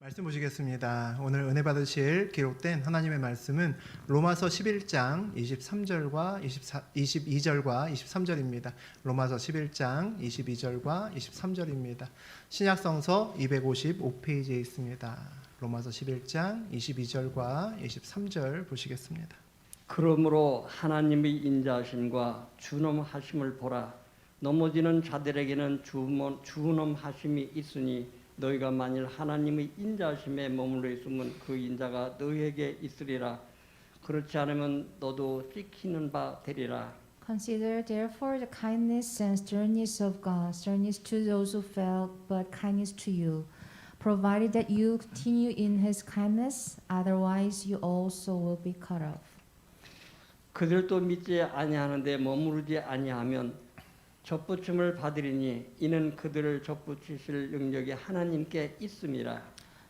말씀 보시겠습니다. 오늘 은혜 받으실 기록된 하나님의 말씀은 로마서 11장 23절과 22절과 23절입니다. 로마서 11장 22절과 23절입니다. 신약성서 255페이지에 있습니다. 로마서 11장 22절과 23절 보시겠습니다. 그러므로 하나님의 인자하심과 준엄하심을 보라. 넘어지는 자들에게는 준엄하심이 있으니 너희가 만일 하나님의 인자하심에 머물러 있으면 그 인자가 너희에게 있으리라. 그렇지 않으면 너도 찍히는 바 되리라. Consider therefore the kindness and sternness of God, sternness to those who fell, but kindness to you, provided that you continue in His kindness, otherwise you also will be cut off. 그들도 믿지 아니하는데 머무르지 아니하면 접붙임을 받으리니 이는 그들을 접붙이실 능력이 하나님께 있음이라.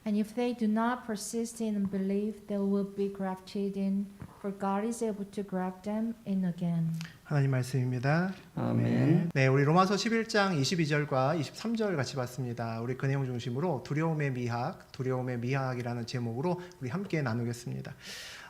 And if they do not persist in unbelief, they will be grafted in, for God is able to graft them in again. 하나님 말씀입니다. 아멘. 네, 우리 로마서 11장 22절과 23절 같이 봤습니다. 우리 그 내용 중심으로 두려움의 미학이라는 제목으로 우리 함께 나누겠습니다.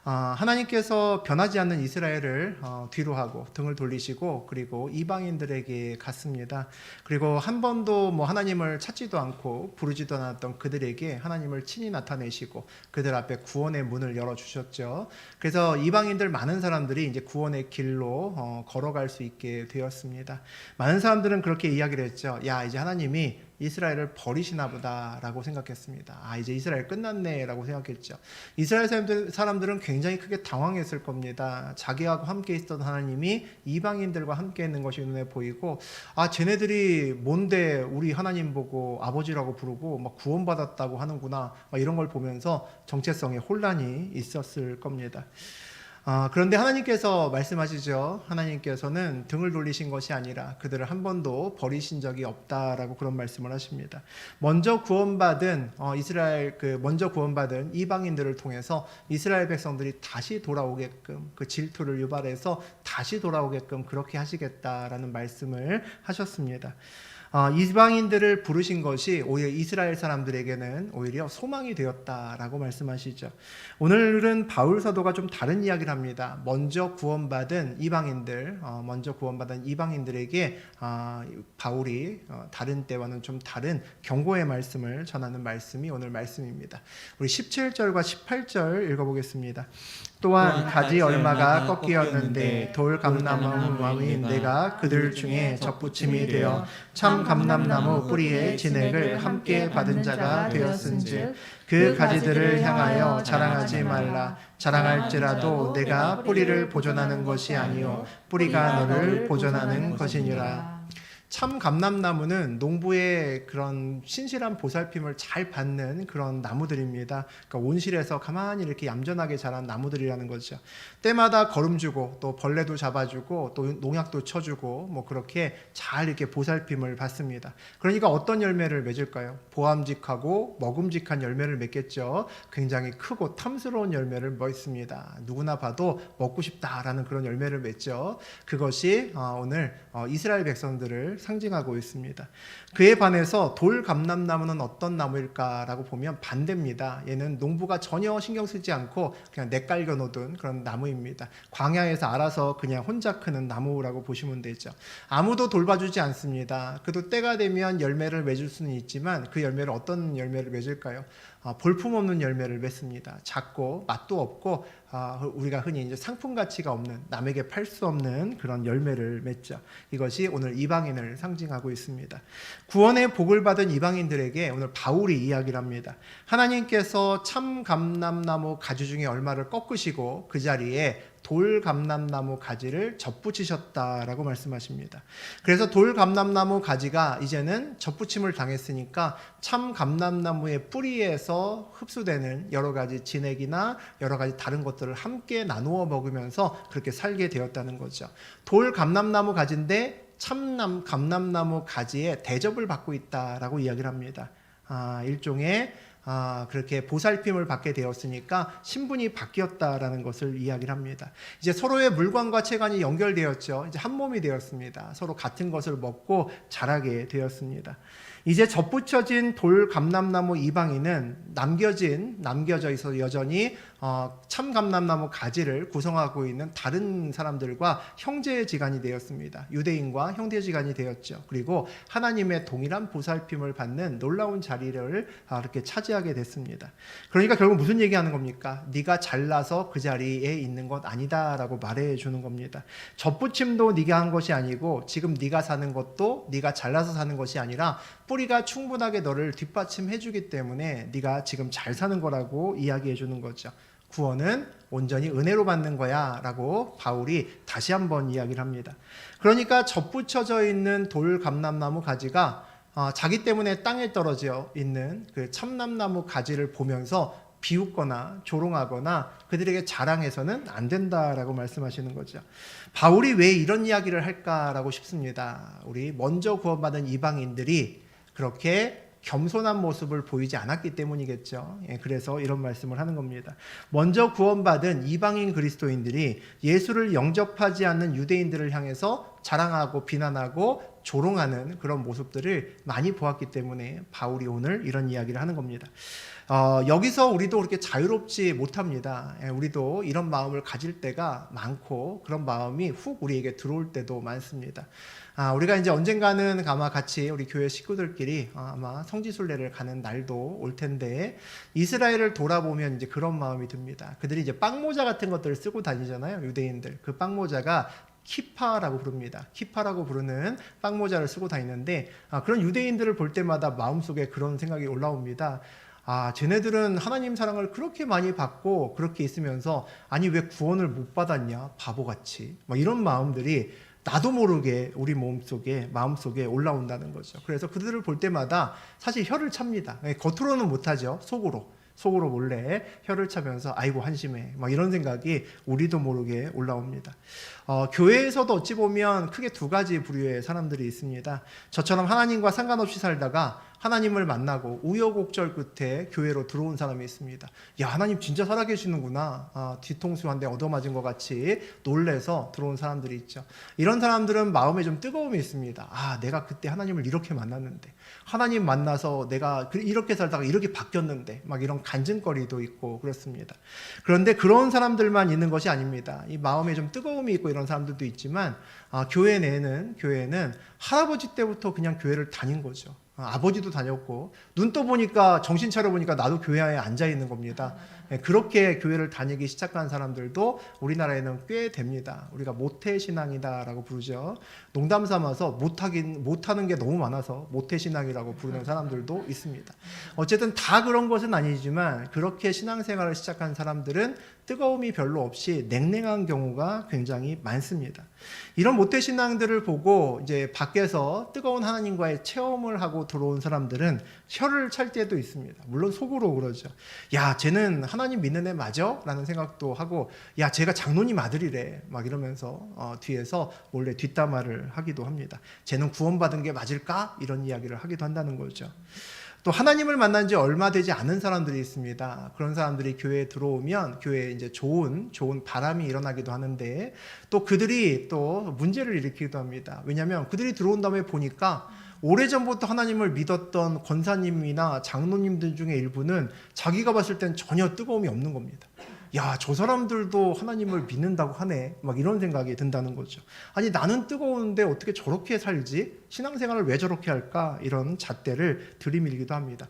하나님께서 변하지 않는 이스라엘을 뒤로 하고 등을 돌리시고 그리고 이방인들에게 갔습니다. 그리고 한 번도 하나님을 찾지도 않고 부르지도 않았던 그들에게 하나님을 친히 나타내시고 그들 앞에 구원의 문을 열어주셨죠. 그래서 이방인들 많은 사람들이 이제 구원의 길로 걸어갈 수 있게 되었습니다. 많은 사람들은 그렇게 이야기를 했죠. 야, 이제 하나님이 이스라엘을 버리시나 보다라고 생각했습니다. 이제 이스라엘 끝났네 라고 생각했죠. 이스라엘 사람들은 굉장히 크게 당황했을 겁니다. 자기하고 함께 있었던 하나님이 이방인들과 함께 있는 것이 눈에 보이고 쟤네들이 뭔데 우리 하나님 보고 아버지라고 부르고 막 구원받았다고 하는구나 이런 걸 보면서 정체성에 혼란이 있었을 겁니다. 그런데 하나님께서 말씀하시죠. 하나님께서는 등을 돌리신 것이 아니라 그들을 한 번도 버리신 적이 없다라고 그런 말씀을 하십니다. 먼저 구원받은 이방인들을 통해서 이스라엘 백성들이 다시 돌아오게끔 그 질투를 유발해서 다시 돌아오게끔 그렇게 하시겠다라는 말씀을 하셨습니다. 이방인들을 부르신 것이 오히려 이스라엘 사람들에게는 오히려 소망이 되었다라고 말씀하시죠. 오늘은 바울 사도가 좀 다른 이야기를 합니다. 먼저 구원받은 이방인들에게 바울이 다른 때와는 좀 다른 경고의 말씀을 전하는 말씀이 오늘 말씀입니다. 우리 17절과 18절 읽어보겠습니다. 또한 가지 얼마가 꺾이었는데 돌 감람나무인 내가 그들 중에 접붙임이 되어 참 감람나무 뿌리의 진액을 함께 받은 자가 되었은즉 그 가지들을 향하여 자랑하지 말라. 자랑할지라도 내가 뿌리를 보존하는 것이 아니요 뿌리가 너를 보존하는 것이니라. 참 감람나무는 농부의 그런 신실한 보살핌을 잘 받는 그런 나무들입니다. 그러니까 온실에서 가만히 이렇게 얌전하게 자란 나무들이라는 거죠. 때마다 거름 주고 또 벌레도 잡아주고 또 농약도 쳐주고 그렇게 잘 이렇게 보살핌을 받습니다. 그러니까 어떤 열매를 맺을까요? 보암직하고 먹음직한 열매를 맺겠죠. 굉장히 크고 탐스러운 열매를 맺습니다. 누구나 봐도 먹고 싶다라는 그런 열매를 맺죠. 그것이 오늘 이스라엘 백성들을 상징하고 있습니다. 그에 반해서 돌 감람나무는 어떤 나무일까라고 보면 반대입니다. 얘는 농부가 전혀 신경 쓰지 않고 그냥 내깔겨 놓은 그런 나무입니다. 광야에서 알아서 그냥 혼자 크는 나무라고 보시면 되죠. 아무도 돌봐주지 않습니다. 그래도 때가 되면 열매를 맺을 수는 있지만 그 열매를 어떤 열매를 맺을까요? 볼품없는 열매를 맺습니다. 작고 맛도 없고 우리가 흔히 이제 상품 가치가 없는 남에게 팔 수 없는 그런 열매를 맺죠. 이것이 오늘 이방인을 상징하고 있습니다. 구원의 복을 받은 이방인들에게 오늘 바울이 이야기를 합니다. 하나님께서 참 감람나무 가지 중에 얼마를 꺾으시고 그 자리에 돌 감람나무 가지를 접붙이셨다라고 말씀하십니다. 그래서 돌 감람나무 가지가 이제는 접붙임을 당했으니까 참 감람나무의 뿌리에서 흡수되는 여러 가지 진액이나 여러 가지 다른 것들을 함께 나누어 먹으면서 그렇게 살게 되었다는 거죠. 돌 감람나무 가지인데 참 감람나무 가지에 대접을 받고 있다라고 이야기를 합니다. 일종의 그렇게 보살핌을 받게 되었으니까 신분이 바뀌었다라는 것을 이야기를 합니다. 이제 서로의 물관과 체관이 연결되었죠. 이제 한 몸이 되었습니다. 서로 같은 것을 먹고 자라게 되었습니다. 이제 접붙여진 돌 감람나무 이방인은 남겨져 있어 여전히 참감람나무 가지를 구성하고 있는 다른 사람들과 형제지간이 되었습니다. 유대인과 형제지간이 되었죠. 그리고 하나님의 동일한 보살핌을 받는 놀라운 자리를 이렇게 차지하게 됐습니다. 그러니까 결국 무슨 얘기하는 겁니까? 네가 잘나서 그 자리에 있는 것 아니다라고 말해 주는 겁니다. 접붙임도 네가 한 것이 아니고 지금 네가 사는 것도 네가 잘나서 사는 것이 아니라 뿌리가 충분하게 너를 뒷받침해 주기 때문에 네가 지금 잘 사는 거라고 이야기해 주는 거죠. 구원은 온전히 은혜로 받는 거야 라고 바울이 다시 한번 이야기를 합니다. 그러니까 접붙여져 있는 돌 감람나무 가지가 자기 때문에 땅에 떨어져 있는 그 참남나무 가지를 보면서 비웃거나 조롱하거나 그들에게 자랑해서는 안 된다라고 말씀하시는 거죠. 바울이 왜 이런 이야기를 할까라고 싶습니다. 우리 먼저 구원받은 이방인들이 그렇게 겸손한 모습을 보이지 않았기 때문이겠죠. 그래서 이런 말씀을 하는 겁니다. 먼저 구원받은 이방인 그리스도인들이 예수를 영접하지 않는 유대인들을 향해서 자랑하고 비난하고 조롱하는 그런 모습들을 많이 보았기 때문에 바울이 오늘 이런 이야기를 하는 겁니다. 여기서 우리도 그렇게 자유롭지 못합니다. 우리도 이런 마음을 가질 때가 많고 그런 마음이 훅 우리에게 들어올 때도 많습니다. 우리가 이제 언젠가는 아마 같이 우리 교회 식구들끼리 아마 성지순례를 가는 날도 올 텐데 이스라엘을 돌아보면 이제 그런 마음이 듭니다. 그들이 이제 빵모자 같은 것들을 쓰고 다니잖아요. 유대인들. 그 빵모자가 키파라고 부릅니다. 키파라고 부르는 빵모자를 쓰고 다니는데 그런 유대인들을 볼 때마다 마음속에 그런 생각이 올라옵니다. 쟤네들은 하나님 사랑을 그렇게 많이 받고 그렇게 있으면서 아니 왜 구원을 못 받았냐 바보같이 막 이런 마음들이 나도 모르게 우리 마음속에 올라온다는 거죠. 그래서 그들을 볼 때마다 사실 혀를 찹니다. 겉으로는 못하죠. 속으로 몰래 혀를 차면서 아이고 한심해 막 이런 생각이 우리도 모르게 올라옵니다. 교회에서도 어찌 보면 크게 두 가지 부류의 사람들이 있습니다. 저처럼 하나님과 상관없이 살다가 하나님을 만나고 우여곡절 끝에 교회로 들어온 사람이 있습니다. 야, 하나님 진짜 살아계시는구나. 뒤통수 한 대 얻어맞은 것 같이 놀래서 들어온 사람들이 있죠. 이런 사람들은 마음에 좀 뜨거움이 있습니다. 내가 그때 하나님을 이렇게 만났는데 하나님 만나서 내가 이렇게 살다가 이렇게 바뀌었는데 막 이런 간증거리도 있고 그렇습니다. 그런데 그런 사람들만 있는 것이 아닙니다. 이 마음에 좀 뜨거움이 있고 이런 사람들도 있지만 교회는 할아버지 때부터 그냥 교회를 다닌 거죠. 아버지도 다녔고 눈 떠보니까 정신 차려보니까 나도 교회에 앉아 있는 겁니다. 그렇게 교회를 다니기 시작한 사람들도 우리나라에는 꽤 됩니다. 우리가 모태신앙이다라고 부르죠. 농담 삼아서 못하는 게 너무 많아서 모태신앙이라고 부르는 사람들도 있습니다. 어쨌든 다 그런 것은 아니지만 그렇게 신앙생활을 시작한 사람들은 뜨거움이 별로 없이 냉랭한 경우가 굉장히 많습니다. 이런 모태신앙들을 보고 이제 밖에서 뜨거운 하나님과의 체험을 하고 들어온 사람들은 혀를 찰 때도 있습니다. 물론 속으로 그러죠. 야, 쟤는 하나님 믿는 애 맞아? 라는 생각도 하고 야, 쟤가 장로님 아들이래 막 이러면서 뒤에서 몰래 뒷담화를 하기도 합니다. 쟤는 구원받은 게 맞을까? 이런 이야기를 하기도 한다는 거죠. 또 하나님을 만난 지 얼마 되지 않은 사람들이 있습니다. 그런 사람들이 교회에 들어오면 교회에 이제 좋은 바람이 일어나기도 하는데 또 그들이 또 문제를 일으키기도 합니다. 왜냐하면 그들이 들어온 다음에 보니까 오래전부터 하나님을 믿었던 권사님이나 장로님들 중에 일부는 자기가 봤을 땐 전혀 뜨거움이 없는 겁니다. 야, 저 사람들도 하나님을 믿는다고 하네 막 이런 생각이 든다는 거죠. 아니 나는 뜨거운데 어떻게 저렇게 살지? 신앙생활을 왜 저렇게 할까? 이런 잣대를 들이밀기도 합니다.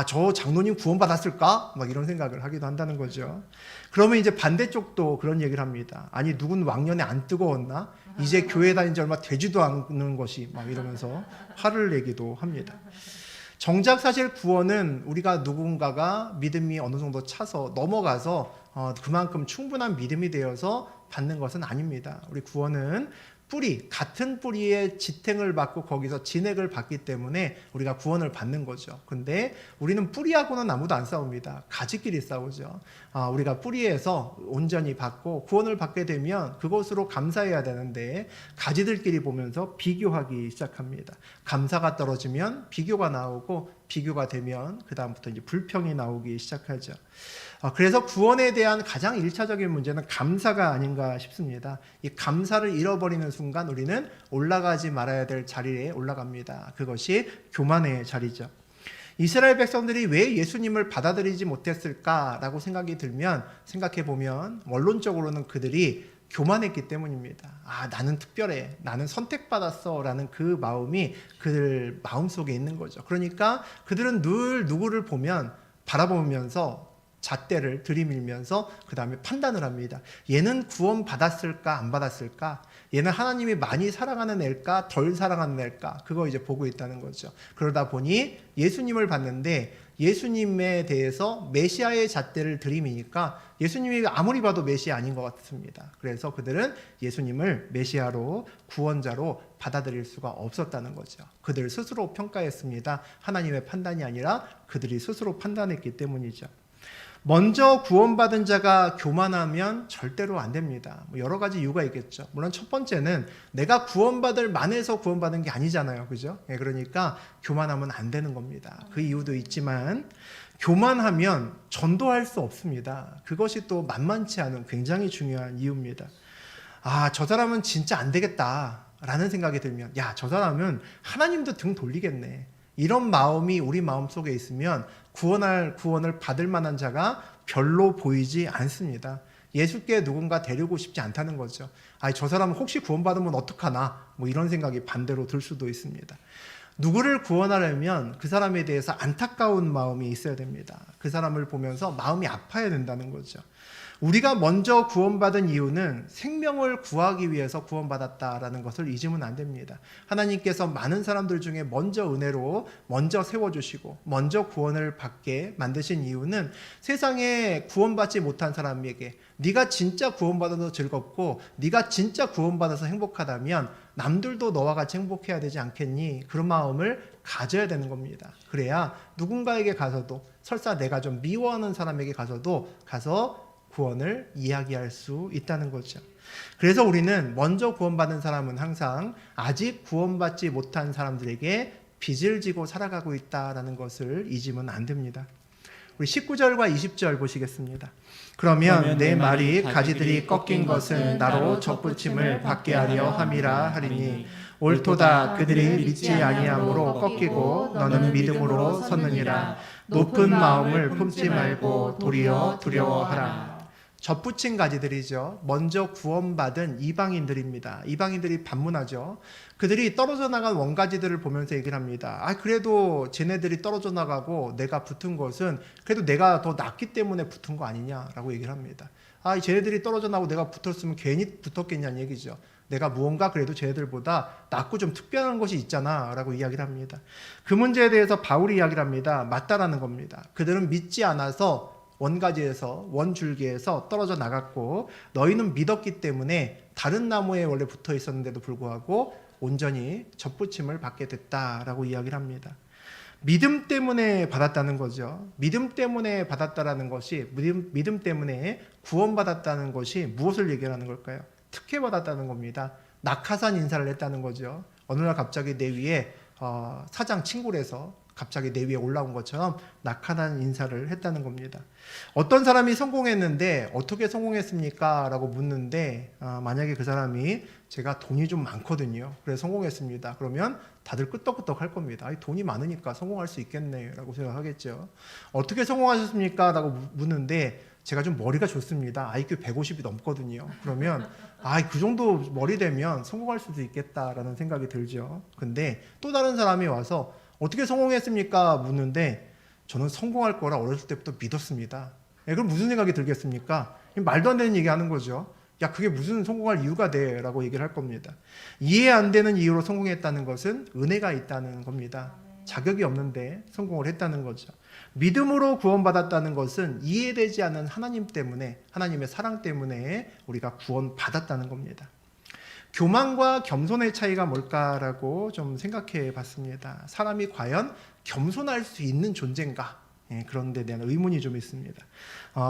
저 장로님 구원받았을까? 막 이런 생각을 하기도 한다는 거죠. 그러면 이제 반대쪽도 그런 얘기를 합니다. 아니 누군 왕년에 안 뜨거웠나? 이제 교회 다닌 지 얼마 되지도 않는 것이 막 이러면서 화를 내기도 합니다. 정작 사실 구원은 우리가 누군가가 믿음이 어느 정도 차서 넘어가서 그만큼 충분한 믿음이 되어서 받는 것은 아닙니다. 우리 구원은 같은 뿌리의 지탱을 받고 거기서 진액을 받기 때문에 우리가 구원을 받는 거죠. 근데 우리는 뿌리하고는 아무도 안 싸웁니다. 가지끼리 싸우죠. 우리가 뿌리에서 온전히 받고 구원을 받게 되면 그것으로 감사해야 되는데 가지들끼리 보면서 비교하기 시작합니다. 감사가 떨어지면 비교가 나오고 비교가 되면 그 다음부터 이제 불평이 나오기 시작하죠. 그래서 구원에 대한 가장 1차적인 문제는 감사가 아닌가 싶습니다. 이 감사를 잃어버리는 순간 우리는 올라가지 말아야 될 자리에 올라갑니다. 그것이 교만의 자리죠. 이스라엘 백성들이 왜 예수님을 받아들이지 못했을까라고 생각해 보면 원론적으로는 그들이 교만했기 때문입니다. 나는 특별해, 나는 선택받았어 라는 그 마음이 그들 마음속에 있는 거죠. 그러니까 그들은 늘 누구를 바라보면서 잣대를 들이밀면서 그 다음에 판단을 합니다. 얘는 구원 받았을까 안 받았을까? 얘는 하나님이 많이 사랑하는 애일까 덜 사랑하는 애일까? 그거 이제 보고 있다는 거죠. 그러다 보니 예수님을 봤는데 예수님에 대해서 메시아의 잣대를 들이미니까 예수님이 아무리 봐도 메시아 아닌 것 같습니다. 그래서 그들은 예수님을 메시아로 구원자로 받아들일 수가 없었다는 거죠. 그들 스스로 평가했습니다. 하나님의 판단이 아니라 그들이 스스로 판단했기 때문이죠. 먼저 구원받은 자가 교만하면 절대로 안 됩니다. 여러 가지 이유가 있겠죠. 물론 첫 번째는 내가 구원받을 만해서 구원받은 게 아니잖아요. 그죠? 그러니까 교만하면 안 되는 겁니다. 그 이유도 있지만 교만하면 전도할 수 없습니다. 그것이 또 만만치 않은 굉장히 중요한 이유입니다. 저 사람은 진짜 안 되겠다 라는 생각이 들면 저 사람은 하나님도 등 돌리겠네. 이런 마음이 우리 마음속에 있으면 구원을 받을 만한 자가 별로 보이지 않습니다. 예수께 누군가 데리고 싶지 않다는 거죠. 저 사람은 혹시 구원받으면 어떡하나 이런 생각이 반대로 들 수도 있습니다. 누구를 구원하려면 그 사람에 대해서 안타까운 마음이 있어야 됩니다. 그 사람을 보면서 마음이 아파야 된다는 거죠. 우리가 먼저 구원받은 이유는 생명을 구하기 위해서 구원받았다라는 것을 잊으면 안 됩니다. 하나님께서 많은 사람들 중에 먼저 은혜로 먼저 세워주시고 먼저 구원을 받게 만드신 이유는 세상에 구원받지 못한 사람에게 네가 진짜 구원받아서 즐겁고 네가 진짜 구원받아서 행복하다면 남들도 너와 같이 행복해야 되지 않겠니? 그런 마음을 가져야 되는 겁니다. 그래야 누군가에게 가서도 설사 내가 좀 미워하는 사람에게 가서 구원을 이야기할 수 있다는 거죠. 그래서 우리는 먼저 구원받은 사람은 항상 아직 구원받지 못한 사람들에게 빚을 지고 살아가고 있다는 것을 잊으면 안 됩니다. 우리 19절과 20절 보시겠습니다. 그러면 내 말이 가지들이 꺾인 것은 나로 접붙임을 받게 하려 함이라 하리니 옳도다. 그들이 믿지 아니함으로 꺾이고 너는 믿음으로 섰느니라. 높은 마음을 품지 말고 도리어 두려워하라. 접붙인 가지들이죠. 먼저 구원받은 이방인들입니다. 이방인들이 반문하죠. 그들이 떨어져 나간 원가지들을 보면서 얘기를 합니다. 그래도 쟤네들이 떨어져 나가고 내가 붙은 것은 그래도 내가 더 낫기 때문에 붙은 거 아니냐라고 얘기를 합니다. 쟤네들이 떨어져 나고 내가 붙었으면 괜히 붙었겠냐는 얘기죠. 내가 무언가 그래도 쟤네들보다 낫고 좀 특별한 것이 있잖아 라고 이야기를 합니다. 그 문제에 대해서 바울이 이야기를 합니다. 맞다라는 겁니다. 그들은 믿지 않아서 원가지에서 원줄기에서 떨어져 나갔고 너희는 믿었기 때문에 다른 나무에 원래 붙어 있었는데도 불구하고 온전히 접붙임을 받게 됐다라고 이야기를 합니다. 믿음 때문에 받았다는 거죠. 믿음 때문에 받았다라는 것이 믿음 때문에 구원받았다는 것이 무엇을 얘기하는 걸까요? 특혜받았다는 겁니다. 낙하산 인사를 했다는 거죠. 어느 날 갑자기 내 위에 사장 친구래서 갑자기 내 위에 올라온 것처럼 낙하산 인사를 했다는 겁니다. 어떤 사람이 성공했는데 어떻게 성공했습니까? 라고 묻는데 만약에 그 사람이 제가 돈이 좀 많거든요. 그래서 성공했습니다. 그러면 다들 끄떡끄떡 할 겁니다. 돈이 많으니까 성공할 수 있겠네 라고 생각하겠죠. 어떻게 성공하셨습니까? 라고 묻는데 제가 좀 머리가 좋습니다. IQ 150이 넘거든요. 그러면 그 정도 머리 되면 성공할 수도 있겠다라는 생각이 들죠. 근데 또 다른 사람이 와서 어떻게 성공했습니까? 묻는데 저는 성공할 거라 어렸을 때부터 믿었습니다. 그럼 무슨 생각이 들겠습니까? 말도 안 되는 얘기 하는 거죠. 그게 무슨 성공할 이유가 돼? 라고 얘기를 할 겁니다. 이해 안 되는 이유로 성공했다는 것은 은혜가 있다는 겁니다. 자격이 없는데 성공을 했다는 거죠. 믿음으로 구원받았다는 것은 이해되지 않는 하나님 때문에, 하나님의 사랑 때문에 우리가 구원받았다는 겁니다. 교만과 겸손의 차이가 뭘까라고 좀 생각해 봤습니다. 사람이 과연 겸손할 수 있는 존재인가? 그런 데 대한 의문이 좀 있습니다.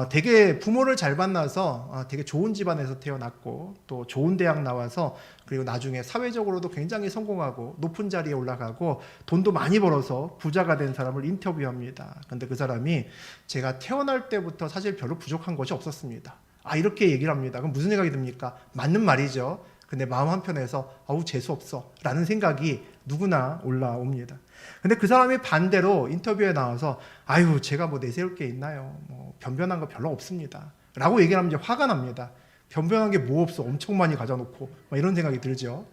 되게 부모를 잘 만나서 되게 좋은 집안에서 태어났고 또 좋은 대학 나와서 그리고 나중에 사회적으로도 굉장히 성공하고 높은 자리에 올라가고 돈도 많이 벌어서 부자가 된 사람을 인터뷰합니다. 근데 그 사람이 제가 태어날 때부터 사실 별로 부족한 것이 없었습니다. 이렇게 얘기를 합니다. 그럼 무슨 생각이 듭니까? 맞는 말이죠. 근데 마음 한편에서 재수없어 라는 생각이 누구나 올라옵니다. 근데 그 사람이 반대로 인터뷰에 나와서 제가 뭐 내세울 게 있나요? 뭐 변변한 거 별로 없습니다 라고 얘기를 하면 이제 화가 납니다. 변변한 게 뭐 없어, 엄청 많이 가져놓고 이런 생각이 들죠.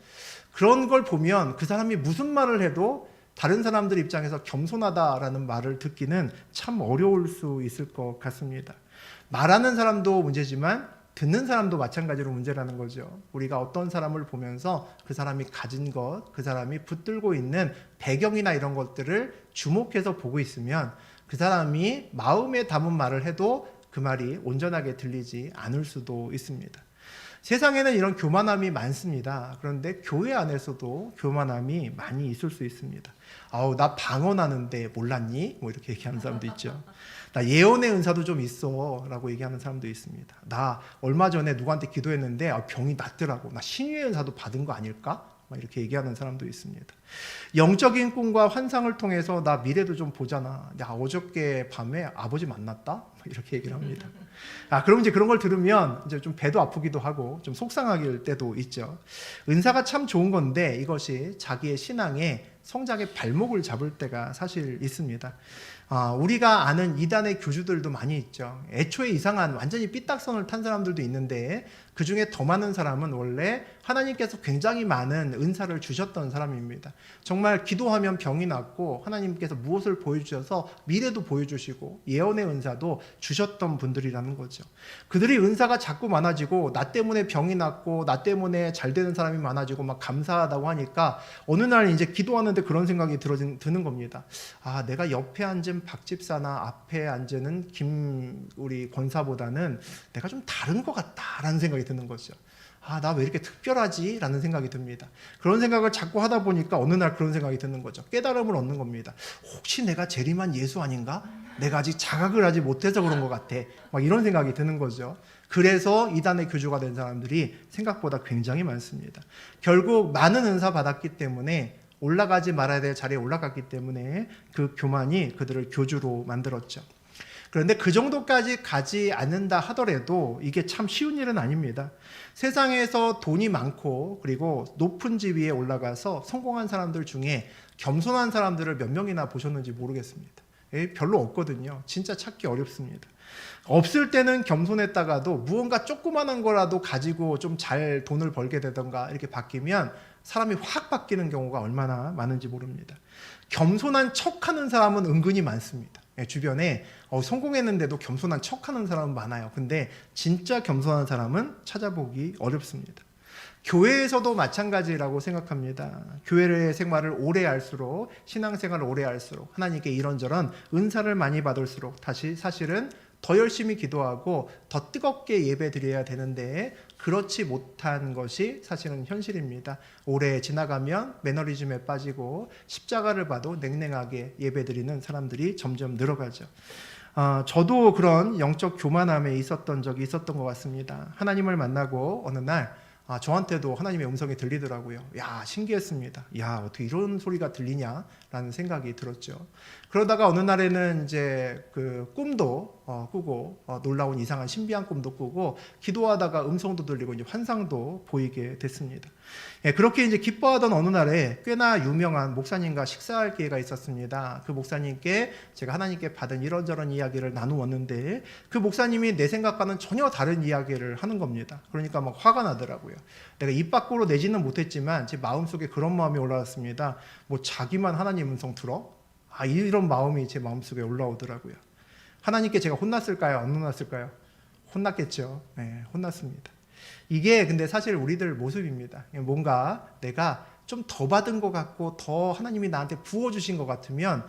그런 걸 보면 그 사람이 무슨 말을 해도 다른 사람들 입장에서 겸손하다라는 말을 듣기는 참 어려울 수 있을 것 같습니다. 말하는 사람도 문제지만 듣는 사람도 마찬가지로 문제라는 거죠. 우리가 어떤 사람을 보면서 그 사람이 가진 것, 그 사람이 붙들고 있는 배경이나 이런 것들을 주목해서 보고 있으면 그 사람이 마음에 담은 말을 해도 그 말이 온전하게 들리지 않을 수도 있습니다. 세상에는 이런 교만함이 많습니다. 그런데 교회 안에서도 교만함이 많이 있을 수 있습니다. 나 방언하는데 몰랐니? 뭐 이렇게 얘기하는 사람도 있죠. 나 예언의 은사도 좀 있어 라고 얘기하는 사람도 있습니다. 나 얼마 전에 누구한테 기도했는데 병이 낫더라고. 나 신유의 은사도 받은 거 아닐까? 이렇게 얘기하는 사람도 있습니다. 영적인 꿈과 환상을 통해서 나 미래도 좀 보잖아. 야, 어저께 밤에 아버지 만났다? 이렇게 얘기를 합니다. 그럼 이제 그런 걸 들으면 이제 좀 배도 아프기도 하고 좀 속상할 때도 있죠. 은사가 참 좋은 건데 이것이 자기의 신앙의 성장의 발목을 잡을 때가 사실 있습니다. 우리가 아는 이단의 교주들도 많이 있죠. 애초에 이상한 완전히 삐딱선을 탄 사람들도 있는데 그 중에 더 많은 사람은 원래 하나님께서 굉장히 많은 은사를 주셨던 사람입니다. 정말 기도하면 병이 낫고 하나님께서 무엇을 보여주셔서 미래도 보여주시고 예언의 은사도 주셨던 분들이라는 거죠. 그들이 은사가 자꾸 많아지고 나 때문에 병이 낫고 나 때문에 잘 되는 사람이 많아지고 막 감사하다고 하니까 어느 날 이제 기도하는데 그런 생각이 드는 겁니다. 내가 옆에 앉은 박 집사나 앞에 앉은 우리 권사보다는 내가 좀 다른 것 같다라는 생각이 드는 거죠. 나 왜 이렇게 특별하지? 라는 생각이 듭니다. 그런 생각을 자꾸 하다 보니까 어느 날 그런 생각이 드는 거죠. 깨달음을 얻는 겁니다. 혹시 내가 재림한 예수 아닌가? 내가 아직 자각을 하지 못해서 그런 것 같아. 이런 생각이 드는 거죠. 그래서 이단의 교주가 된 사람들이 생각보다 굉장히 많습니다. 결국 많은 은사 받았기 때문에 올라가지 말아야 될 자리에 올라갔기 때문에 그 교만이 그들을 교주로 만들었죠. 그런데 그 정도까지 가지 않는다 하더라도 이게 참 쉬운 일은 아닙니다. 세상에서 돈이 많고 그리고 높은 지위에 올라가서 성공한 사람들 중에 겸손한 사람들을 몇 명이나 보셨는지 모르겠습니다. 별로 없거든요. 진짜 찾기 어렵습니다. 없을 때는 겸손했다가도 무언가 조그만한 거라도 가지고 좀 잘 돈을 벌게 되던가 이렇게 바뀌면 사람이 확 바뀌는 경우가 얼마나 많은지 모릅니다. 겸손한 척하는 사람은 은근히 많습니다. 주변에 성공했는데도 겸손한 척하는 사람은 많아요. 근데 진짜 겸손한 사람은 찾아보기 어렵습니다. 교회에서도 마찬가지라고 생각합니다. 교회의 생활을 오래 할수록, 신앙생활을 오래 할수록 하나님께 이런저런 은사를 많이 받을수록 사실은 더 열심히 기도하고 더 뜨겁게 예배 드려야 되는데 그렇지 못한 것이 사실은 현실입니다. 오래 지나가면 매너리즘에 빠지고 십자가를 봐도 냉랭하게 예배 드리는 사람들이 점점 늘어가죠. 저도 그런 영적 교만함에 있었던 적이 있었던 것 같습니다. 하나님을 만나고 어느 날 저한테도 하나님의 음성이 들리더라고요. 신기했습니다. 어떻게 이런 소리가 들리냐라는 생각이 들었죠. 그러다가 어느 날에는 이제 그 꿈도 꾸고 놀라운 이상한 신비한 꿈도 꾸고 기도하다가 음성도 들리고 이제 환상도 보이게 됐습니다. 그렇게 이제 기뻐하던 어느 날에 꽤나 유명한 목사님과 식사할 기회가 있었습니다. 그 목사님께 제가 하나님께 받은 이런저런 이야기를 나누었는데 그 목사님이 내 생각과는 전혀 다른 이야기를 하는 겁니다. 그러니까 막 화가 나더라고요. 내가 입 밖으로 내지는 못했지만 제 마음속에 그런 마음이 올라왔습니다. 뭐 자기만 하나님 음성 들어? 이런 마음이 제 마음속에 올라오더라고요. 하나님께 제가 혼났을까요? 안 혼났을까요? 혼났겠죠. 혼났습니다. 이게 근데 사실 우리들 모습입니다. 뭔가 내가 좀 더 받은 것 같고 더 하나님이 나한테 부어주신 것 같으면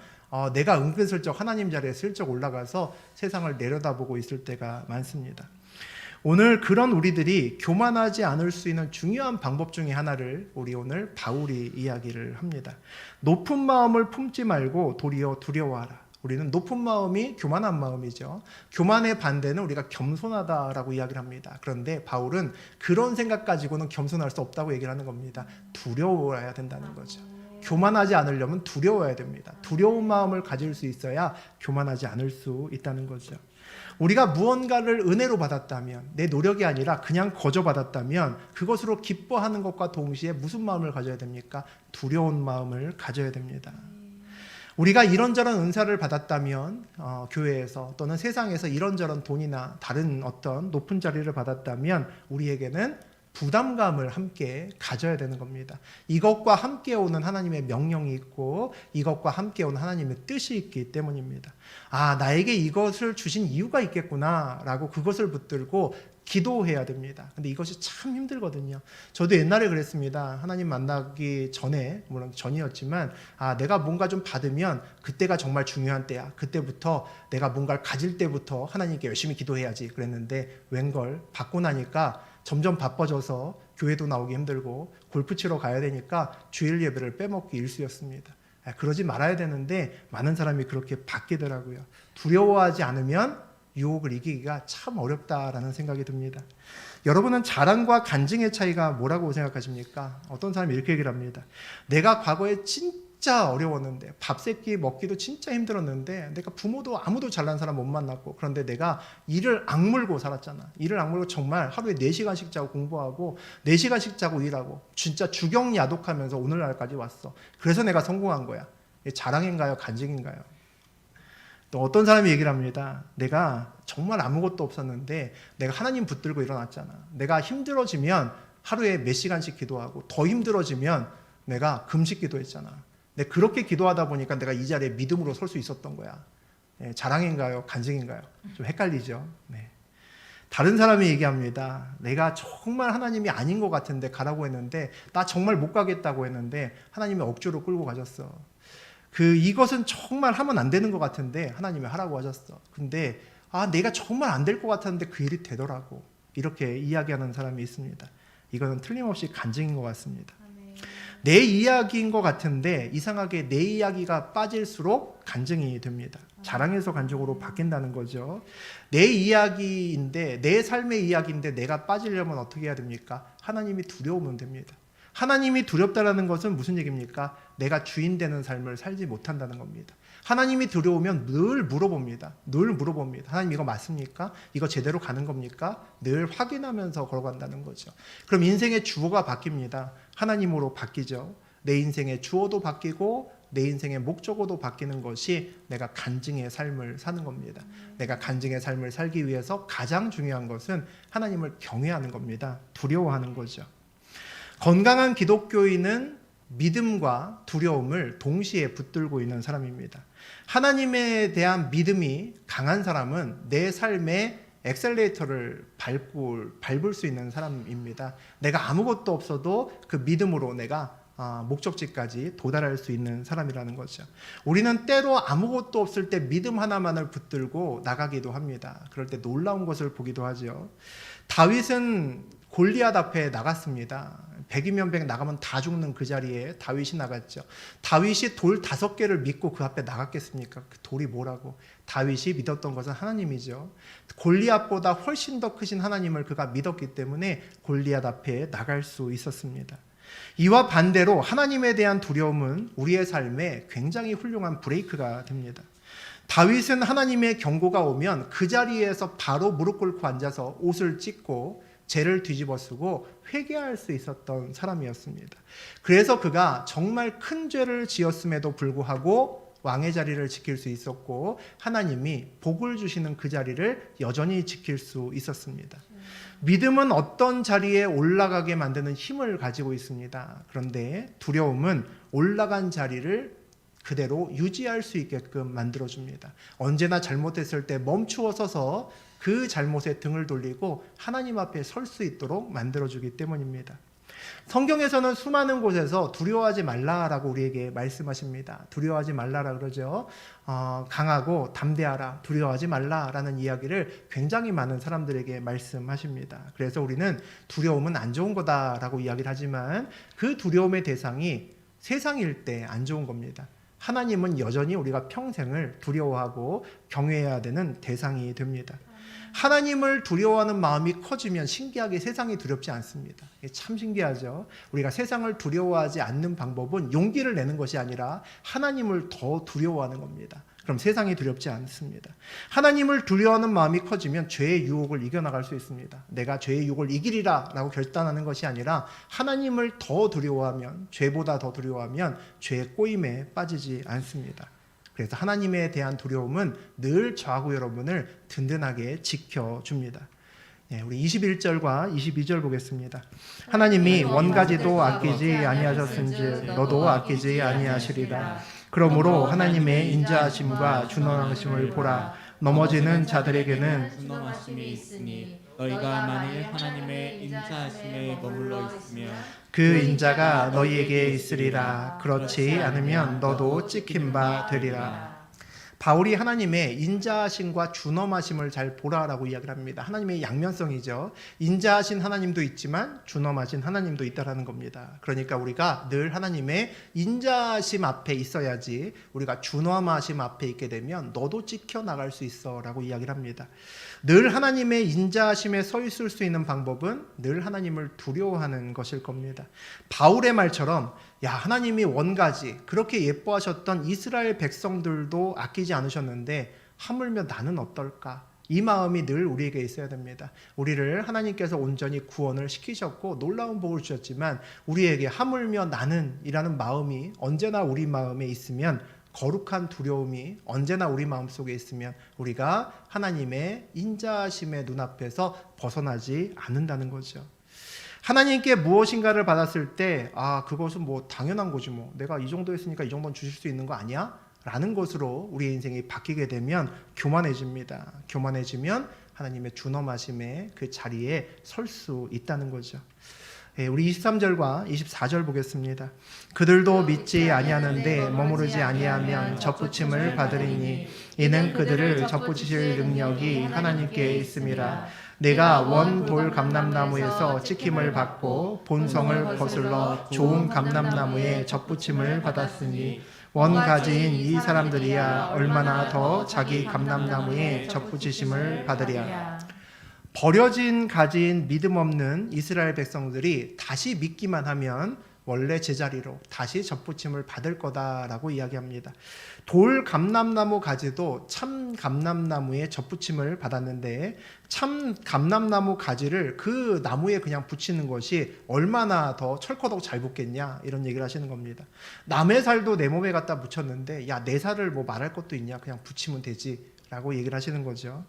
내가 은근슬쩍 하나님 자리에 슬쩍 올라가서 세상을 내려다보고 있을 때가 많습니다. 오늘 그런 우리들이 교만하지 않을 수 있는 중요한 방법 중에 하나를 우리 오늘 바울이 이야기를 합니다. 높은 마음을 품지 말고 도리어 두려워하라. 우리는 높은 마음이 교만한 마음이죠. 교만의 반대는 우리가 겸손하다라고 이야기를 합니다. 그런데 바울은 그런 생각 가지고는 겸손할 수 없다고 얘기를 하는 겁니다. 두려워야 된다는 거죠. 교만하지 않으려면 두려워야 됩니다. 두려운 마음을 가질 수 있어야 교만하지 않을 수 있다는 거죠. 우리가 무언가를 은혜로 받았다면, 내 노력이 아니라 그냥 거저 받았다면 그것으로 기뻐하는 것과 동시에 무슨 마음을 가져야 됩니까? 두려운 마음을 가져야 됩니다. 우리가 이런저런 은사를 받았다면, 교회에서 또는 세상에서 이런저런 돈이나 다른 어떤 높은 자리를 받았다면 우리에게는 부담감을 함께 가져야 되는 겁니다. 이것과 함께 오는 하나님의 명령이 있고 이것과 함께 오는 하나님의 뜻이 있기 때문입니다. 나에게 이것을 주신 이유가 있겠구나 라고 그것을 붙들고 기도해야 됩니다. 근데 이것이 참 힘들거든요. 저도 옛날에 그랬습니다. 하나님 만나기 전에, 물론 전이었지만 내가 뭔가 좀 받으면 그때가 정말 중요한 때야. 그때부터 내가 뭔가를 가질 때부터 하나님께 열심히 기도해야지 그랬는데 웬걸 받고 나니까 점점 바빠져서 교회도 나오기 힘들고 골프 치러 가야 되니까 주일 예배를 빼먹기 일쑤였습니다. 그러지 말아야 되는데 많은 사람이 그렇게 바뀌더라고요. 두려워하지 않으면 유혹을 이기기가 참 어렵다라는 생각이 듭니다. 여러분은 자랑과 간증의 차이가 뭐라고 생각하십니까? 어떤 사람이 이렇게 얘기를 합니다. 내가 과거에 진짜 어려웠는데 밥 세끼 먹기도 진짜 힘들었는데 내가 부모도 아무도 잘난 사람 못 만났고 그런데 내가 이를 악물고 살았잖아. 이를 악물고 정말 하루에 4시간씩 자고 공부하고 4시간씩 자고 일하고 진짜 주경야독하면서 오늘날까지 왔어. 그래서 내가 성공한 거야. 이게 자랑인가요? 간증인가요? 또 어떤 사람이 얘기를 합니다. 내가 정말 아무것도 없었는데 내가 하나님 붙들고 일어났잖아. 내가 힘들어지면 하루에 몇 시간씩 기도하고 더 힘들어지면 내가 금식 기도했잖아. 근데 그렇게 기도하다 보니까 내가 이 자리에 믿음으로 설 수 있었던 거야. 자랑인가요? 간증인가요? 좀 헷갈리죠. 네. 다른 사람이 얘기합니다. 내가 정말 하나님이 아닌 것 같은데 가라고 했는데 나 정말 못 가겠다고 했는데 하나님이 억지로 끌고 가셨어. 이것은 정말 하면 안 되는 것 같은데 하나님이 하라고 하셨어. 근데 내가 정말 안 될 것 같았는데 그 일이 되더라고. 이렇게 이야기하는 사람이 있습니다. 이거는 틀림없이 간증인 것 같습니다. 내 이야기인 것 같은데 이상하게 내 이야기가 빠질수록 간증이 됩니다. 자랑에서 간증으로 바뀐다는 거죠. 내 이야기인데 내 삶의 이야기인데 내가 빠지려면 어떻게 해야 됩니까? 하나님이 두려우면 됩니다. 하나님이 두렵다는 것은 무슨 얘기입니까? 내가 주인 되는 삶을 살지 못한다는 겁니다. 하나님이 두려우면 늘 물어봅니다. 늘 물어봅니다. 하나님 이거 맞습니까? 이거 제대로 가는 겁니까? 늘 확인하면서 걸어간다는 거죠. 그럼 인생의 주어가 바뀝니다. 하나님으로 바뀌죠. 내 인생의 주어도 바뀌고 내 인생의 목적어도 바뀌는 것이 내가 간증의 삶을 사는 겁니다. 내가 간증의 삶을 살기 위해서 가장 중요한 것은 하나님을 경외하는 겁니다. 두려워하는 거죠. 건강한 기독교인은 믿음과 두려움을 동시에 붙들고 있는 사람입니다. 하나님에 대한 믿음이 강한 사람은 내 삶에 엑셀레이터를 밟을 수 있는 사람입니다. 내가 아무것도 없어도 그 믿음으로 내가 목적지까지 도달할 수 있는 사람이라는 거죠. 우리는 때로 아무것도 없을 때 믿음 하나만을 붙들고 나가기도 합니다. 그럴 때 놀라운 것을 보기도 하죠. 다윗은 골리앗 앞에 나갔습니다. 100이면 100 나가면 다 죽는 그 자리에 다윗이 나갔죠. 다윗이 돌 5개를 믿고 그 앞에 나갔겠습니까? 그 돌이 뭐라고? 다윗이 믿었던 것은 하나님이죠. 골리앗보다 훨씬 더 크신 하나님을 그가 믿었기 때문에 골리앗 앞에 나갈 수 있었습니다. 이와 반대로 하나님에 대한 두려움은 우리의 삶에 굉장히 훌륭한 브레이크가 됩니다. 다윗은 하나님의 경고가 오면 그 자리에서 바로 무릎 꿇고 앉아서 옷을 찢고 죄를 뒤집어 쓰고 회개할 수 있었던 사람이었습니다. 그래서 그가 정말 큰 죄를 지었음에도 불구하고 왕의 자리를 지킬 수 있었고 하나님이 복을 주시는 그 자리를 여전히 지킬 수 있었습니다. 믿음은 어떤 자리에 올라가게 만드는 힘을 가지고 있습니다. 그런데 두려움은 올라간 자리를 그대로 유지할 수 있게끔 만들어줍니다. 언제나 잘못했을 때 멈추어 서서 그 잘못에 등을 돌리고 하나님 앞에 설 수 있도록 만들어주기 때문입니다. 성경에서는 수많은 곳에서 두려워하지 말라라고 우리에게 말씀하십니다. 두려워하지 말라라 그러죠. 강하고 담대하라, 두려워하지 말라라는 이야기를 굉장히 많은 사람들에게 말씀하십니다. 그래서 우리는 두려움은 안 좋은 거다라고 이야기를 하지만 그 두려움의 대상이 세상일 때 안 좋은 겁니다. 하나님은 여전히 우리가 평생을 두려워하고 경외해야 되는 대상이 됩니다. 하나님을 두려워하는 마음이 커지면 신기하게 세상이 두렵지 않습니다. 이게 참 신기하죠. 우리가 세상을 두려워하지 않는 방법은 용기를 내는 것이 아니라 하나님을 더 두려워하는 겁니다. 그럼 세상이 두렵지 않습니다. 하나님을 두려워하는 마음이 커지면 죄의 유혹을 이겨나갈 수 있습니다. 내가 죄의 유혹을 이기리라 라고 결단하는 것이 아니라 하나님을 더 두려워하면, 죄보다 더 두려워하면 죄의 꼬임에 빠지지 않습니다. 그래서 하나님에 대한 두려움은 늘 저하고 여러분을 든든하게 지켜줍니다. 우리 21절과 22절 보겠습니다. 하나님이 원가지도 아끼지 아니하셨은즉 너도 아끼지 아니하시리라. 그러므로 하나님의 인자하심과 준엄하심을 보라. 넘어지는 자들에게는 준엄하심이 있으니 너희가 만일 하나님의 인자하심에 머물러 있으면 그 인자가 너희에게 있으리라. 그렇지 않으면 너도 찍힌 바 되리라. 바울이 하나님의 인자하심과 준엄하심을 잘 보라라고 이야기를 합니다. 하나님의 양면성이죠. 인자하신 하나님도 있지만 준엄하신 하나님도 있다라는 겁니다. 그러니까 우리가 늘 하나님의 인자하심 앞에 있어야지 우리가 준엄하심 앞에 있게 되면 너도 지켜나갈 수 있어 라고 이야기를 합니다. 늘 하나님의 인자하심에 서 있을 수 있는 방법은 늘 하나님을 두려워하는 것일 겁니다. 바울의 말처럼 하나님이 원가지 그렇게 예뻐하셨던 이스라엘 백성들도 아끼지 않으셨는데 하물며 나는 어떨까? 이 마음이 늘 우리에게 있어야 됩니다. 우리를 하나님께서 온전히 구원을 시키셨고 놀라운 복을 주셨지만 우리에게 하물며 나는 이라는 마음이 언제나 우리 마음에 있으면, 거룩한 두려움이 언제나 우리 마음속에 있으면 우리가 하나님의 인자하심의 눈앞에서 벗어나지 않는다는 거죠. 하나님께 무엇인가를 받았을 때 그것은 뭐 당연한 거지, 뭐 내가 이 정도 했으니까 이 정도는 주실 수 있는 거 아니야? 라는 것으로 우리의 인생이 바뀌게 되면 교만해집니다. 교만해지면 하나님의 준엄하심의 그 자리에 설 수 있다는 거죠. 우리 23절과 24절 보겠습니다. 그들도 믿지 아니하는데 머무르지 아니하면 접붙임을 받으리니 이는 그들을 접붙이실 능력이 하나님께 있음이라. 내가 원 돌 감람나무에서 찍힘을 받고 본성을 거슬러 좋은 감람나무에 접붙임을 받았으니 원 가지인 이 사람들이야 얼마나 더 자기 감람나무에 접붙이심을 받으랴. 버려진 가지인 믿음 없는 이스라엘 백성들이 다시 믿기만 하면 원래 제자리로 다시 접붙임을 받을 거다라고 이야기합니다. 돌 감람나무 가지도 참 감람나무에 접붙임을 받았는데 참 감람나무 가지를 그 나무에 그냥 붙이는 것이 얼마나 더 철커덕 잘 붙겠냐, 이런 얘기를 하시는 겁니다. 남의 살도 내 몸에 갖다 붙였는데 내 살을 뭐 말할 것도 있냐, 그냥 붙이면 되지 라고 얘기를 하시는 거죠.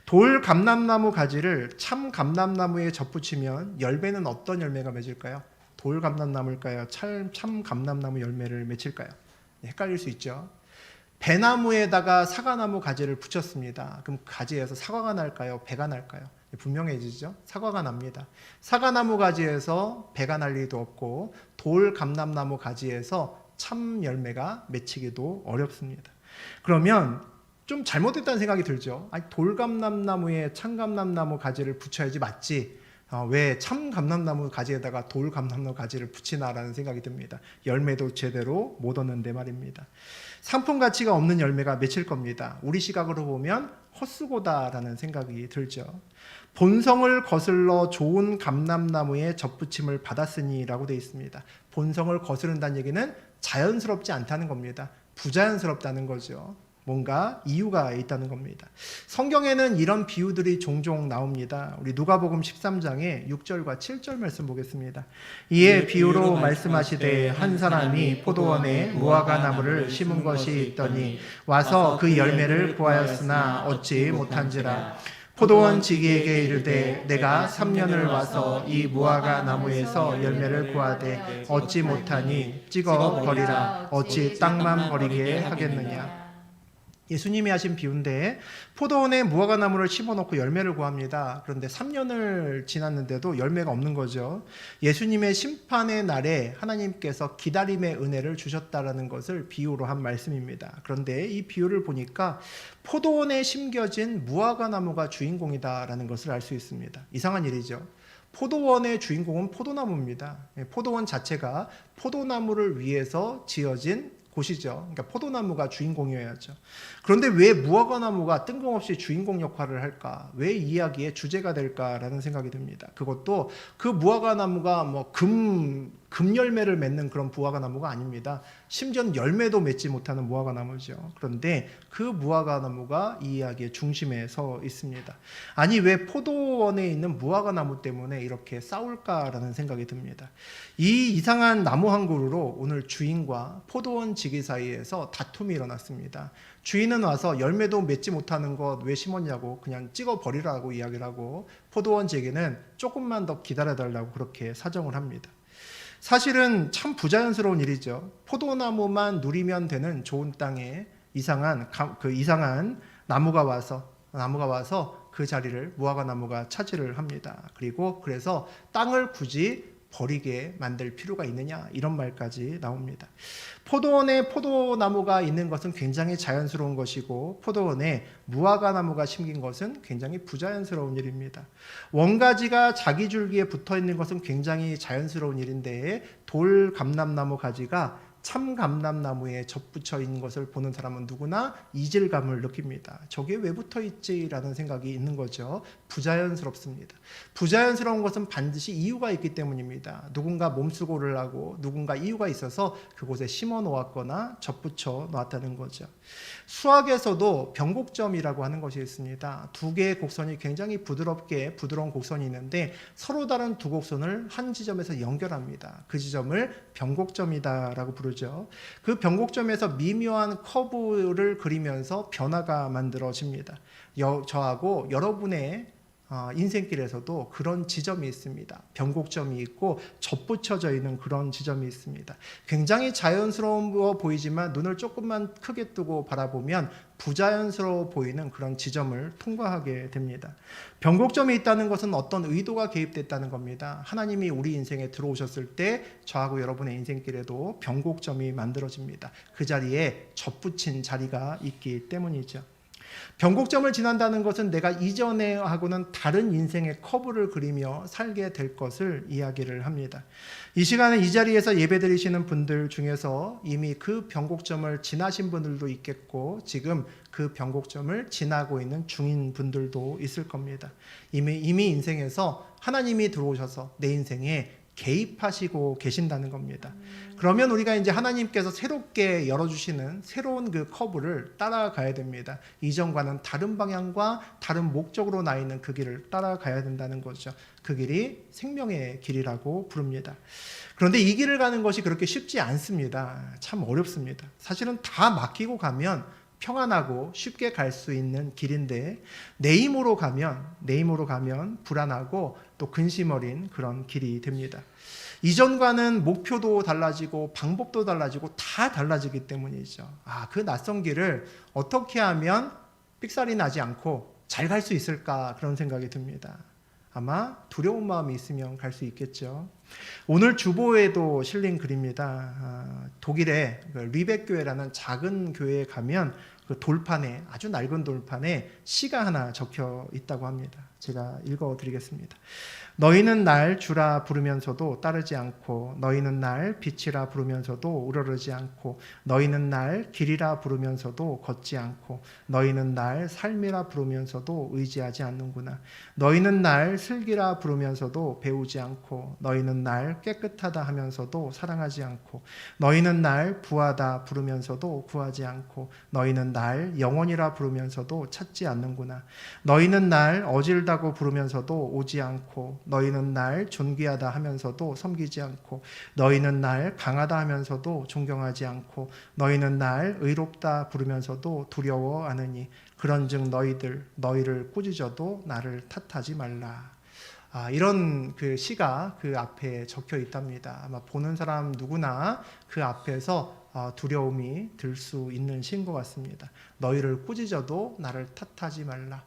돌 감람나무 가지를 참 감람나무에 접붙이면 열매는 어떤 열매가 맺을까요? 돌 감람나무일까요? 참 감람나무 열매를 맺힐까요? 헷갈릴 수 있죠. 배나무에다가 사과나무 가지를 붙였습니다. 그럼 가지에서 사과가 날까요? 배가 날까요? 분명해지죠. 사과가 납니다. 사과나무 가지에서 배가 날 리도 없고 돌 감람나무 가지에서 참 열매가 맺히기도 어렵습니다. 그러면 좀 잘못됐다는 생각이 들죠. 돌감람나무에 참감람나무 가지를 붙여야지 맞지, 왜 참감람나무 가지에다가 돌감람나무 가지를 붙이나라는 생각이 듭니다. 열매도 제대로 못 얻는데 말입니다. 상품 가치가 없는 열매가 맺힐 겁니다. 우리 시각으로 보면 헛수고다라는 생각이 들죠. 본성을 거슬러 좋은 감람나무에 접붙임을 받았으니 라고 되어 있습니다. 본성을 거스른다는 얘기는 자연스럽지 않다는 겁니다. 부자연스럽다는 거죠. 뭔가 이유가 있다는 겁니다. 성경에는 이런 비유들이 종종 나옵니다. 우리 누가복음 13장의 6절과 7절 말씀 보겠습니다. 이에 비유로 말씀하시되 한 사람이 포도원에 무화과 나무를 심은 것이 있더니 와서 그 열매를 구하였으나 얻지 못한지라. 포도원 지기에게 이르되 내가 3년을 와서 이 무화과 나무에서 열매를 구하되 얻지 못하니 찍어 버리라. 어찌 땅만 버리게 하겠느냐. 예수님이 하신 비유인데 포도원에 무화과 나무를 심어놓고 열매를 구합니다. 그런데 3년을 지났는데도 열매가 없는 거죠. 예수님의 심판의 날에 하나님께서 기다림의 은혜를 주셨다라는 것을 비유로 한 말씀입니다. 그런데 이 비유를 보니까 포도원에 심겨진 무화과 나무가 주인공이다라는 것을 알 수 있습니다. 이상한 일이죠. 포도원의 주인공은 포도나무입니다. 포도원 자체가 포도나무를 위해서 지어진 곳이죠. 그러니까 포도나무가 주인공이어야죠. 그런데 왜 무화과 나무가 뜬금없이 주인공 역할을 할까? 왜 이 이야기의 주제가 될까라는 생각이 듭니다. 그것도 그 무화과 나무가 뭐 금열매를 맺는 그런 무화과 나무가 아닙니다. 심지어는 열매도 맺지 못하는 무화과 나무죠. 그런데 그 무화과 나무가 이 이야기의 중심에 서 있습니다. 아니 왜 포도원에 있는 무화과 나무 때문에 이렇게 싸울까라는 생각이 듭니다. 이 이상한 나무 한 그루로 오늘 주인과 포도원 지기 사이에서 다툼이 일어났습니다. 주인은 와서 열매도 맺지 못하는 것 왜 심었냐고 그냥 찍어버리라고 이야기를 하고 포도원 지기는 조금만 더 기다려달라고 그렇게 사정을 합니다. 사실은 참 부자연스러운 일이죠. 포도나무만 누리면 되는 좋은 땅에 이상한 나무가 와서 그 자리를 무화과 나무가 차지를 합니다. 그리고 그래서 땅을 굳이 버리게 만들 필요가 있느냐 이런 말까지 나옵니다. 포도원에 포도나무가 있는 것은 굉장히 자연스러운 것이고 포도원에 무화과 나무가 심긴 것은 굉장히 부자연스러운 일입니다. 원가지가 자기 줄기에 붙어 있는 것은 굉장히 자연스러운 일인데 돌 감람나무 가지가 참 감람나무에 접붙여 있는 것을 보는 사람은 누구나 이질감을 느낍니다. 저게 왜 붙어 있지라는 생각이 있는 거죠. 부자연스럽습니다. 부자연스러운 것은 반드시 이유가 있기 때문입니다. 누군가 몸수고를 하고 누군가 이유가 있어서 그곳에 심어 놓았거나 접붙여 놓았다는 거죠. 수학에서도 변곡점이라고 하는 것이 있습니다. 두 개의 곡선이 굉장히 부드러운 곡선이 있는데 서로 다른 두 곡선을 한 지점에서 연결합니다. 그 지점을 변곡점이다라고 부르죠. 그 변곡점에서 미묘한 커브를 그리면서 변화가 만들어집니다. 저하고 여러분의 인생길에서도 그런 지점이 있습니다. 변곡점이 있고 접붙여져 있는 그런 지점이 있습니다. 굉장히 자연스러워 보이지만 눈을 조금만 크게 뜨고 바라보면 부자연스러워 보이는 그런 지점을 통과하게 됩니다. 변곡점이 있다는 것은 어떤 의도가 개입됐다는 겁니다. 하나님이 우리 인생에 들어오셨을 때 저하고 여러분의 인생길에도 변곡점이 만들어집니다. 그 자리에 접붙인 자리가 있기 때문이죠. 변곡점을 지난다는 것은 내가 이전에 하고는 다른 인생의 커브를 그리며 살게 될 것을 이야기를 합니다. 이 시간에 이 자리에서 예배드리시는 분들 중에서 이미 그 변곡점을 지나신 분들도 있겠고 지금 그 변곡점을 지나고 있는 중인 분들도 있을 겁니다. 이미 인생에서 하나님이 들어오셔서 내 인생에 개입하시고 계신다는 겁니다. 그러면 우리가 이제 하나님께서 새롭게 열어주시는 새로운 그 커브를 따라가야 됩니다. 이전과는 다른 방향과 다른 목적으로 나 있는 그 길을 따라가야 된다는 거죠. 그 길이 생명의 길이라고 부릅니다. 그런데 이 길을 가는 것이 그렇게 쉽지 않습니다. 참 어렵습니다. 사실은 다 맡기고 가면 평안하고 쉽게 갈 수 있는 길인데 내 힘으로 가면 불안하고 또 근심 어린 그런 길이 됩니다. 이전과는 목표도 달라지고 방법도 달라지고 다 달라지기 때문이죠. 그 낯선 길을 어떻게 하면 삑살이 나지 않고 잘 갈 수 있을까 그런 생각이 듭니다. 아마 두려운 마음이 있으면 갈 수 있겠죠. 오늘 주보에도 실린 글입니다. 독일의 리벡 교회라는 작은 교회에 가면 그 돌판에 아주 낡은 돌판에 시가 하나 적혀 있다고 합니다. 제가 읽어드리겠습니다. 너희는 날 주라 부르면서도 따르지 않고 너희는 날 빛이라 부르면서도 우러르지 않고 너희는 날 길이라 부르면서도 걷지 않고 너희는 날 삶이라 부르면서도 의지하지 않는구나. 너희는 날 슬기라 부르면서도 배우지 않고 너희는 날 깨끗하다 하면서도 사랑하지 않고 너희는 날 부하다 부르면서도 구하지 않고 너희는 날 영원이라 부르면서도 찾지 않는구나. 너희는 날 어질다고 부르면서도 오지 않고 너희는 날 존귀하다 하면서도 섬기지 않고 너희는 날 강하다 하면서도 존경하지 않고 너희는 날 의롭다 부르면서도 두려워하느니 그런즉 너희를 꾸짖어도 나를 탓하지 말라. 이런 그 시가 그 앞에 적혀 있답니다. 아마 보는 사람 누구나 그 앞에서 두려움이 들 수 있는 시인 것 같습니다. 너희를 꾸짖어도 나를 탓하지 말라.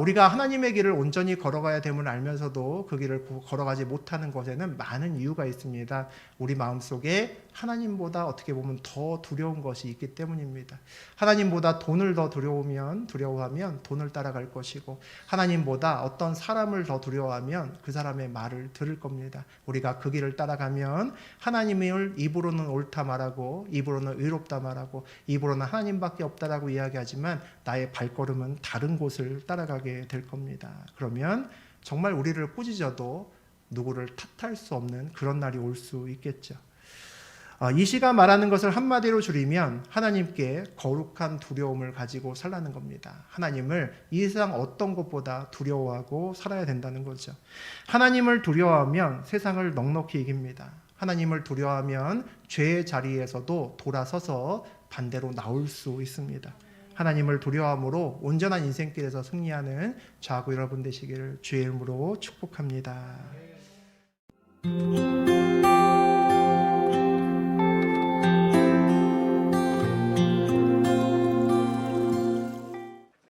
우리가 하나님의 길을 온전히 걸어가야 됨을 알면서도 그 길을 걸어가지 못하는 것에는 많은 이유가 있습니다. 우리 마음속에 하나님보다 어떻게 보면 더 두려운 것이 있기 때문입니다. 하나님보다 돈을 더 두려워하면 돈을 따라갈 것이고, 하나님보다 어떤 사람을 더 두려워하면 그 사람의 말을 들을 겁니다. 우리가 그 길을 따라가면 하나님을 입으로는 옳다 말하고, 입으로는 의롭다 말하고, 입으로는 하나님밖에 없다라고 이야기하지만 나의 발걸음은 다른 곳을 따라가게 될 겁니다. 그러면 정말 우리를 꾸짖어도 누구를 탓할 수 없는 그런 날이 올 수 있겠죠. 이 시가 말하는 것을 한마디로 줄이면 하나님께 거룩한 두려움을 가지고 살라는 겁니다. 하나님을 이 세상 어떤 것보다 두려워하고 살아야 된다는 거죠. 하나님을 두려워하면 세상을 넉넉히 이깁니다. 하나님을 두려워하면 죄의 자리에서도 돌아서서 반대로 나올 수 있습니다. 하나님을 두려워함으로 온전한 인생길에서 승리하는 저하고 여러분 되시기를 주의 이름으로 축복합니다.